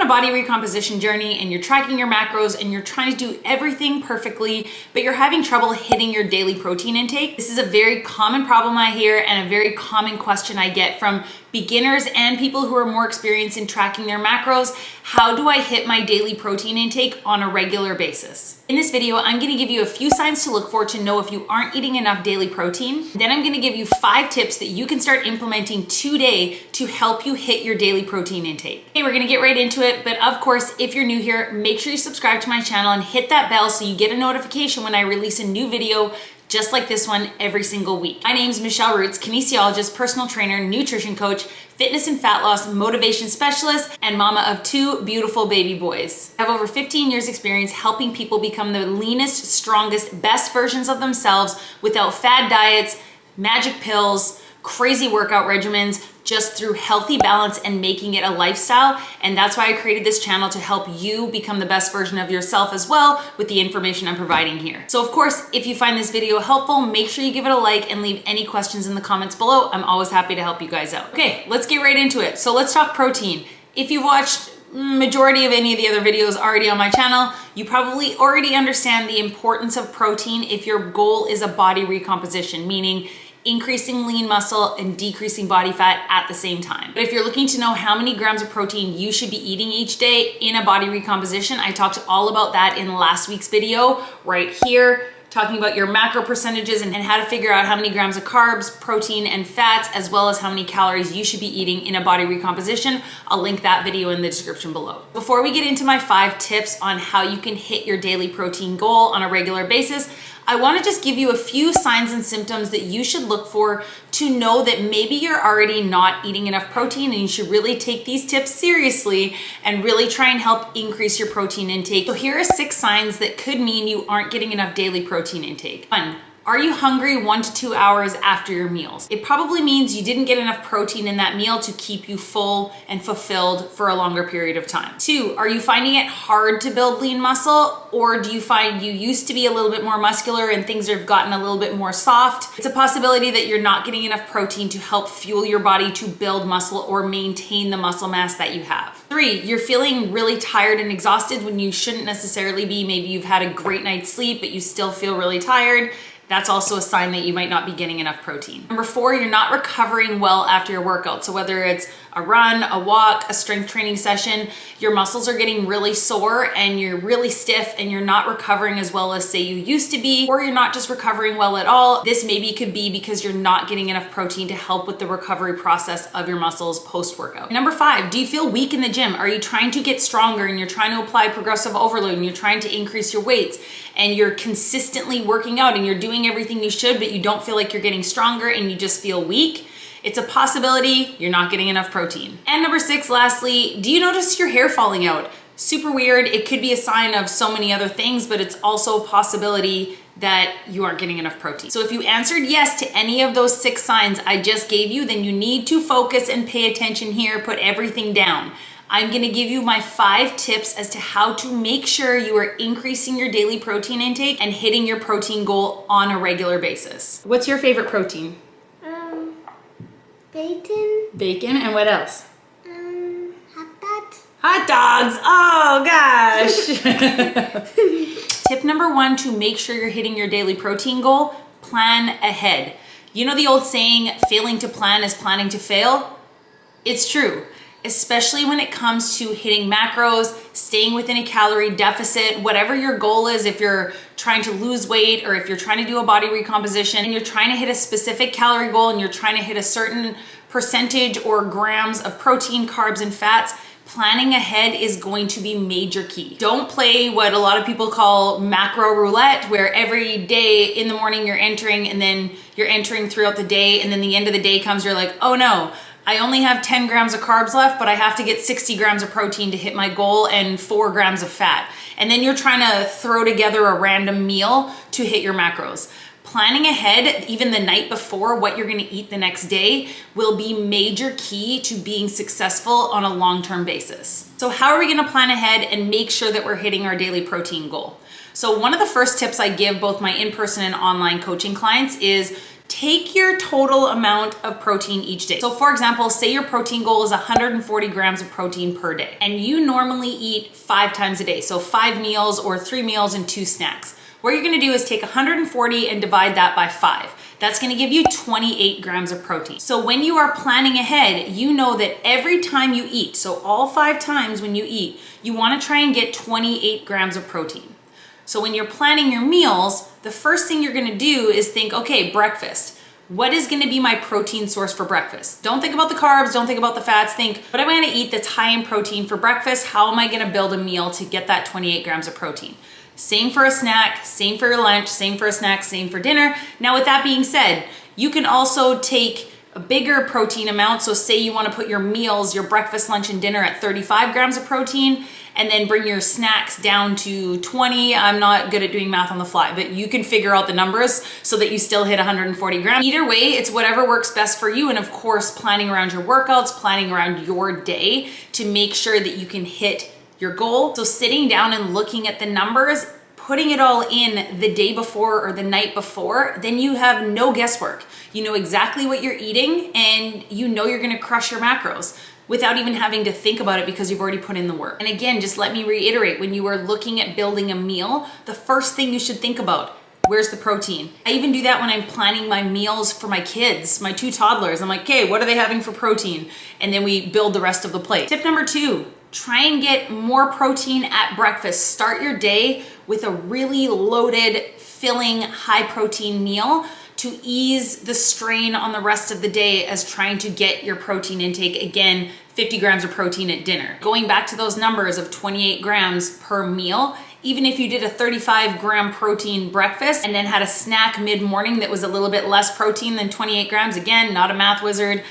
body recomposition journey and you're tracking your macros and you're trying to do everything perfectly, but you're having trouble hitting your daily protein intake, this is a very common problem I hear and a very common question I get from beginners and people who are more experienced in tracking their macros. How do I hit my daily protein intake on a regular basis? In this video, I'm gonna give you a few signs to look for to know if you aren't eating enough daily protein. Then I'm gonna give you 5 tips that you can start implementing today to help you hit your daily protein intake. Okay, we're gonna get right into it, but of course, if you're new here, make sure you subscribe to my channel and hit that bell so you get a notification when I release a new video just like this one every single week. My name is Michelle Roots, kinesiologist, personal trainer, nutrition coach, fitness and fat loss motivation specialist, and mama of 2 beautiful baby boys. I have over 15 years experience helping people become the leanest, strongest, best versions of themselves without fad diets, magic pills, crazy workout regimens, just through healthy balance and making it a lifestyle. And that's why I created this channel, to help you become the best version of yourself as well with the information I'm providing here. So of course, if you find this video helpful, make sure you give it a like and leave any questions in the comments below. I'm always happy to help you guys out. Okay, let's get right into it. So let's talk protein. If you've watched majority of any of the other videos already on my channel, you probably already understand the importance of protein if your goal is a body recomposition, meaning increasing lean muscle and decreasing body fat at the same time. But if you're looking to know how many grams of protein you should be eating each day in a body recomposition, I talked all about that in last week's video right here, talking about your macro percentages and how to figure out how many grams of carbs, protein, and fats, as well as how many calories you should be eating in a body recomposition. I'll link that video in the description below. Before we get into my 5 tips on how you can hit your daily protein goal on a regular basis, I want to just give you a few signs and symptoms that you should look for to know that maybe you're already not eating enough protein, and you should really take these tips seriously and really try and help increase your protein intake. So here are 6 signs that could mean you aren't getting enough daily protein intake. 1. Are you hungry 1 to 2 hours after your meals? It probably means you didn't get enough protein in that meal to keep you full and fulfilled for a longer period of time. 2, are you finding it hard to build lean muscle, or do you find you used to be a little bit more muscular and things have gotten a little bit more soft? It's a possibility that you're not getting enough protein to help fuel your body to build muscle or maintain the muscle mass that you have. 3, you're feeling really tired and exhausted when you shouldn't necessarily be. Maybe you've had a great night's sleep, but you still feel really tired. That's also a sign that you might not be getting enough protein. Number 4, you're not recovering well after your workout. So whether it's a run, a walk, a strength training session, your muscles are getting really sore and you're really stiff and you're not recovering as well as say you used to be, or you're not just recovering well at all. This maybe could be because you're not getting enough protein to help with the recovery process of your muscles post-workout. Number 5, do you feel weak in the gym? Are you trying to get stronger and you're trying to apply progressive overload and you're trying to increase your weights and you're consistently working out and you're doing everything you should, but you don't feel like you're getting stronger and you just feel weak? It's a possibility you're not getting enough protein. And number 6, lastly, do you notice your hair falling out? Super weird. It could be a sign of so many other things, but it's also a possibility that you aren't getting enough protein. So if you answered yes to any of those 6 signs I just gave you, then you need to focus and pay attention here, put everything down. I'm gonna give you my 5 tips as to how to make sure you are increasing your daily protein intake and hitting your protein goal on a regular basis. What's your favorite protein? Bacon. Bacon, and what else? Hot dogs. Hot dogs, oh gosh. Tip number 1 to make sure you're hitting your daily protein goal: plan ahead. You know the old saying, failing to plan is planning to fail? It's true, especially when it comes to hitting macros, staying within a calorie deficit, whatever your goal is. If you're trying to lose weight or if you're trying to do a body recomposition and you're trying to hit a specific calorie goal and you're trying to hit a certain percentage or grams of protein, carbs, and fats, planning ahead is going to be major key. Don't play what a lot of people call macro roulette, where every day in the morning you're entering and then you're entering throughout the day, and then the end of the day comes, you're like, oh no, I only have 10 grams of carbs left, but I have to get 60 grams of protein to hit my goal and 4 grams of fat. And then you're trying to throw together a random meal to hit your macros. Planning ahead, even the night before, what you're gonna eat the next day will be major key to being successful on a long-term basis. So how are we gonna plan ahead and make sure that we're hitting our daily protein goal? So one of the first tips I give both my in-person and online coaching clients is take your total amount of protein each day. So for example, say your protein goal is 140 grams of protein per day, and you normally eat 5 times a day. So 5 meals or 3 meals and 2 snacks. What you're gonna do is take 140 and divide that by 5. That's gonna give you 28 grams of protein. So when you are planning ahead, you know that every time you eat, so all 5 times when you eat, you wanna try and get 28 grams of protein. So when you're planning your meals, the first thing you're gonna do is think, okay, breakfast. What is gonna be my protein source for breakfast? Don't think about the carbs, don't think about the fats, think, what am I gonna eat that's high in protein for breakfast? How am I gonna build a meal to get that 28 grams of protein? Same for a snack, same for your lunch, same for a snack, same for dinner. Now with that being said, you can also take a bigger protein amount. So say you wanna put your meals, your breakfast, lunch, and dinner at 35 grams of protein, and then bring your snacks down to 20. I'm not good at doing math on the fly, but you can figure out the numbers so that you still hit 140 grams. Either way, it's whatever works best for you. And of course, planning around your workouts, planning around your day to make sure that you can hit your goal. So sitting down and looking at the numbers, putting it all in the day before or the night before, then you have no guesswork. You know exactly what you're eating and you know you're gonna crush your macros without even having to think about it because you've already put in the work. And again, just let me reiterate, when you are looking at building a meal, the first thing you should think about, where's the protein? I even do that when I'm planning my meals for my kids, my 2 toddlers. I'm like, okay, what are they having for protein? And then we build the rest of the plate. Tip number 2, try and get more protein at breakfast. Start your day with a really loaded, filling, high protein meal to ease the strain on the rest of the day as trying to get your protein intake. Again, 50 grams of protein at dinner. Going back to those numbers of 28 grams per meal, even if you did a 35 gram protein breakfast and then had a snack mid-morning that was a little bit less protein than 28 grams, again, not a math wizard,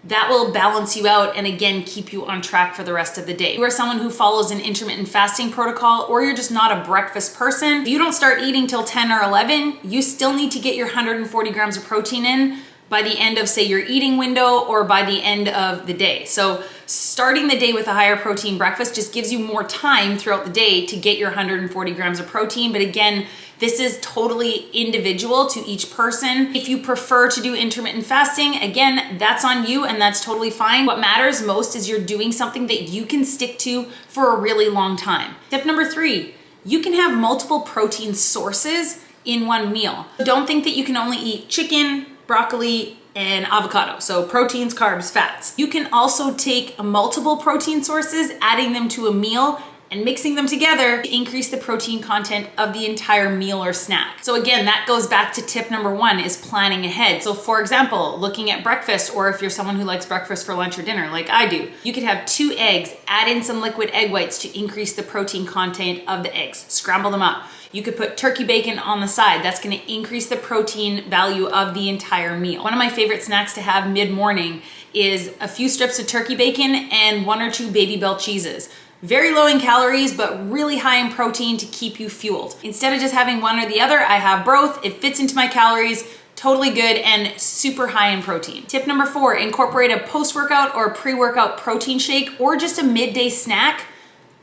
that will balance you out and again, keep you on track for the rest of the day. If you are someone who follows an intermittent fasting protocol, or you're just not a breakfast person, if you don't start eating till 10 or 11, you still need to get your 140 grams of protein in by the end of, say, your eating window or by the end of the day. So starting the day with a higher protein breakfast just gives you more time throughout the day to get your 140 grams of protein. But again, this is totally individual to each person. If you prefer to do intermittent fasting, again, that's on you and that's totally fine. What matters most is you're doing something that you can stick to for a really long time. Tip number 3, you can have multiple protein sources in one meal. Don't think that you can only eat chicken, broccoli, and avocado. So proteins, carbs, fats. You can also take multiple protein sources, adding them to a meal and mixing them together to increase the protein content of the entire meal or snack. So again, that goes back to tip number 1 is planning ahead. So for example, looking at breakfast, or if you're someone who likes breakfast for lunch or dinner like I do, you could have 2 eggs, add in some liquid egg whites to increase the protein content of the eggs, scramble them up. You could put turkey bacon on the side. That's gonna increase the protein value of the entire meal. One of my favorite snacks to have mid-morning is a few strips of turkey bacon and 1 or 2 Baby Bell cheeses. Very low in calories, but really high in protein to keep you fueled. Instead of just having one or the other, I have both. It fits into my calories, totally good and super high in protein. Tip number 4, incorporate a post-workout or pre-workout protein shake or just a midday snack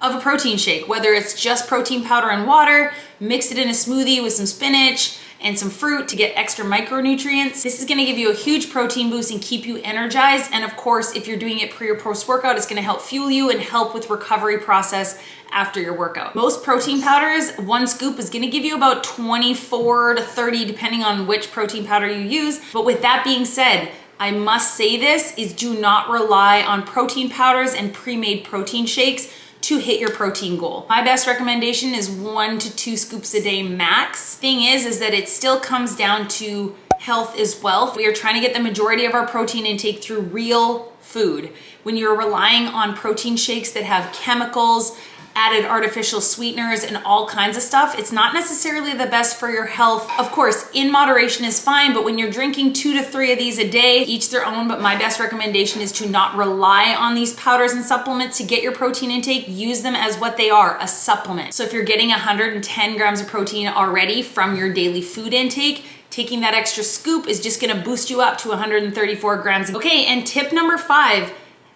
of a protein shake, whether it's just protein powder and water, mix it in a smoothie with some spinach and some fruit to get extra micronutrients. This is gonna give you a huge protein boost and keep you energized. And of course, if you're doing it pre or post workout, it's gonna help fuel you and help with recovery process after your workout. Most protein powders, 1 scoop is gonna give you about 24 to 30, depending on which protein powder you use. But with that being said, I must say this is do not rely on protein powders and pre-made protein shakes to hit your protein goal. My best recommendation is 1 to 2 scoops a day max. Thing is that it still comes down to health is wealth. We are trying to get the majority of our protein intake through real food. When you're relying on protein shakes that have chemicals, added artificial sweeteners and all kinds of stuff, it's not necessarily the best for your health. Of course, in moderation is fine, but when you're drinking 2 to 3 of these a day, each their own, but my best recommendation is to not rely on these powders and supplements to get your protein intake. Use them as what they are, a supplement. So if you're getting 110 grams of protein already from your daily food intake, taking that extra scoop is just gonna boost you up to 134 grams. Okay, and tip number 5,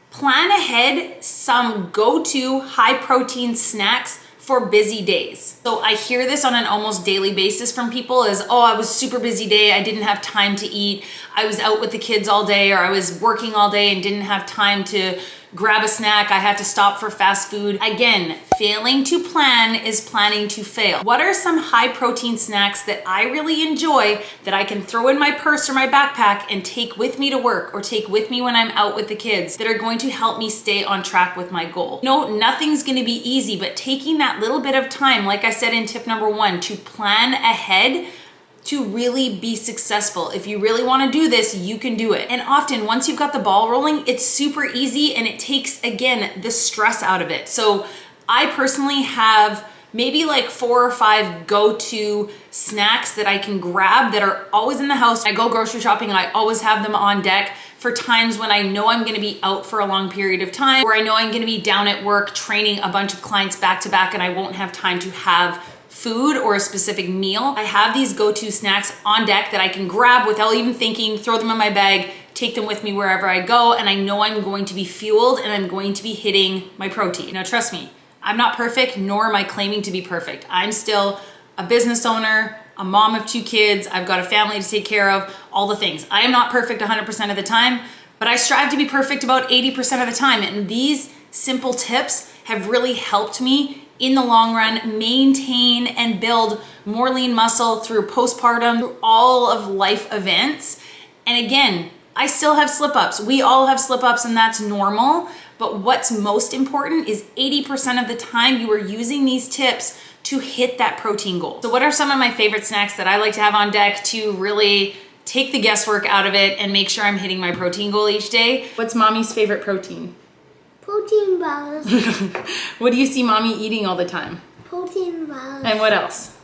plan ahead some go-to high protein snacks for busy days. So I hear this on an almost daily basis from people is, oh, I was super busy day. I didn't have time to eat. I was out with the kids all day, or I was working all day and didn't have time to grab a snack. I had to stop for fast food. Again, failing to plan is planning to fail. What are some high protein snacks that I really enjoy that I can throw in my purse or my backpack and take with me to work or take with me when I'm out with the kids that are going to help me stay on track with my goal? No, nothing's gonna be easy, but taking that little bit of time, like I said in tip number 1, to plan ahead to really be successful. If you really wanna do this, you can do it. And often, once you've got the ball rolling, it's super easy and it takes, again, the stress out of it. So I personally have maybe like 4 or 5 go-to snacks that I can grab that are always in the house. I go grocery shopping and I always have them on deck for times when I know I'm gonna be out for a long period of time, or I know I'm gonna be down at work training a bunch of clients back to back and I won't have time to have food or a specific meal. I have these go-to snacks on deck that I can grab without even thinking, throw them in my bag, take them with me wherever I go, and I know I'm going to be fueled and I'm going to be hitting my protein. Now trust me, I'm not perfect, nor am I claiming to be perfect. I'm still a business owner, a mom of 2 kids, I've got a family to take care of, all the things. I am not perfect 100% of the time, but I strive to be perfect about 80% of the time. And these simple tips have really helped me in the long run maintain and build more lean muscle through postpartum, through all of life events. And again, I still have slip-ups. We all have slip-ups and that's normal. But what's most important is 80% of the time you are using these tips to hit that protein goal. So what are some of my favorite snacks that I like to have on deck to really take the guesswork out of it and make sure I'm hitting my protein goal each day? What's mommy's favorite protein? Protein bars. What do you see mommy eating all the time? Protein bars. And what else?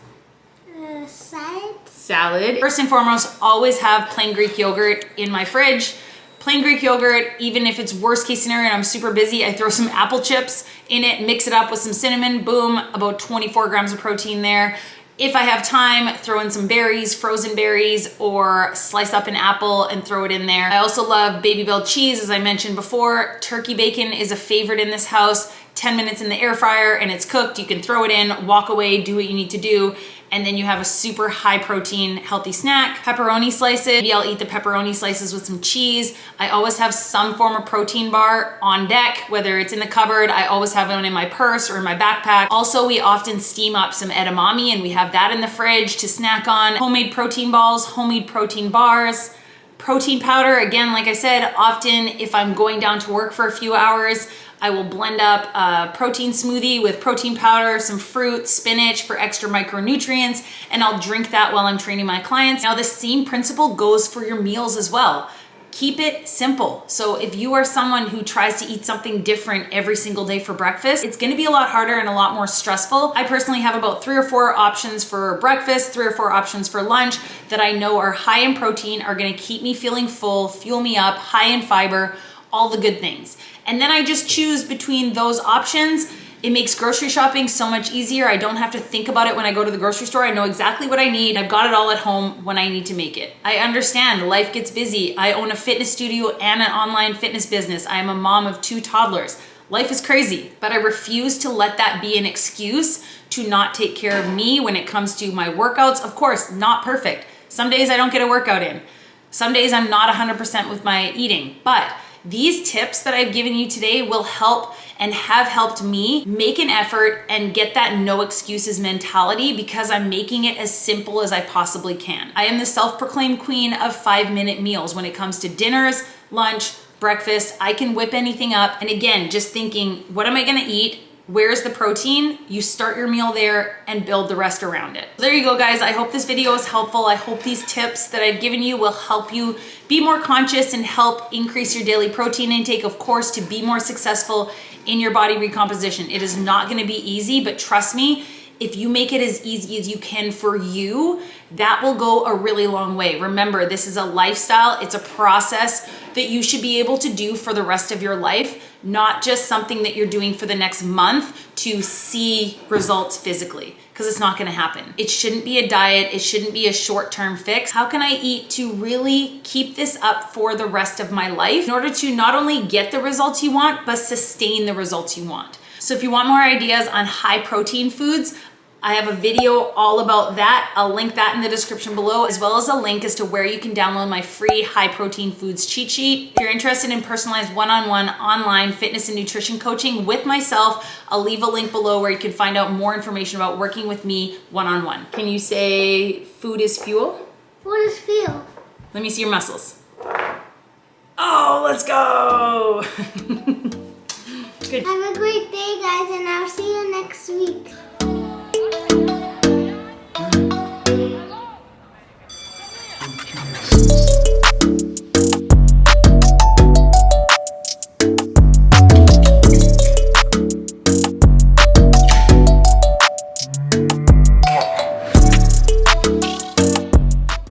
Salad. Salad. First and foremost, always have plain Greek yogurt in my fridge. Plain Greek yogurt, even if it's worst case scenario and I'm super busy, I throw some apple chips in it, mix it up with some cinnamon, boom, about 24 grams of protein there. If I have time, throw in some berries, frozen berries, or slice up an apple and throw it in there. I also love Baby Bell cheese, as I mentioned before. Turkey bacon is a favorite in this house. 10 minutes in the air fryer and it's cooked. You can throw it in, walk away, do what you need to do, and then you have a super high protein, healthy snack. Pepperoni slices, maybe I'll eat the pepperoni slices with some cheese. I always have some form of protein bar on deck, whether it's in the cupboard, I always have one in my purse or in my backpack. Also, we often steam up some edamame and we have that in the fridge to snack on. Homemade protein balls, homemade protein bars. Protein powder, again, like I said, often if I'm going down to work for a few hours, I will blend up a protein smoothie with protein powder, some fruit, spinach for extra micronutrients, and I'll drink that while I'm training my clients. Now, the same principle goes for your meals as well. Keep it simple. So if you are someone who tries to eat something different every single day for breakfast, it's gonna be a lot harder and a lot more stressful. I personally have about 3 or 4 options for breakfast, 3 or 4 options for lunch that I know are high in protein, are gonna keep me feeling full, fuel me up, high in fiber, all the good things. And then I just choose between those options. It makes grocery shopping so much easier. I don't have to think about it when I go to the grocery store. I know exactly what I need. I've got it all at home when I need to make it. I understand life gets busy. I own a fitness studio and an online fitness business. I am a mom of 2 toddlers. Life is crazy, but I refuse to let that be an excuse to not take care of me when it comes to my workouts. Of course, not perfect. Some days I don't get a workout in. Some days I'm not 100% with my eating, but these tips that I've given you today will help and have helped me make an effort and get that no excuses mentality because I'm making it as simple as I possibly can. I am the self-proclaimed queen of 5-minute meals when it comes to dinners, lunch, breakfast. I can whip anything up. And again, just thinking, what am I gonna eat? Where's the protein? You start your meal there and build the rest around it. So there you go, guys. I hope this video is helpful. I hope these tips that I've given you will help you be more conscious and help increase your daily protein intake, of course, to be more successful in your body recomposition. It is not gonna be easy, but trust me, if you make it as easy as you can for you, that will go a really long way. Remember, this is a lifestyle. It's a process that you should be able to do for the rest of your life, not just something that you're doing for the next month to see results physically, because it's not gonna happen. It shouldn't be a diet. It shouldn't be a short-term fix. How can I eat to really keep this up for the rest of my life in order to not only get the results you want, but sustain the results you want? So if you want more ideas on high protein foods, I have a video all about that. I'll link that in the description below, as well as a link as to where you can download my free high protein foods cheat sheet. If you're interested in personalized one-on-one online fitness and nutrition coaching with myself, I'll leave a link below where you can find out more information about working with me one-on-one. Can you say food is fuel? Food is fuel. Let me see your muscles. Oh, let's go. Good. Have a great day, guys, and I'll see you next week.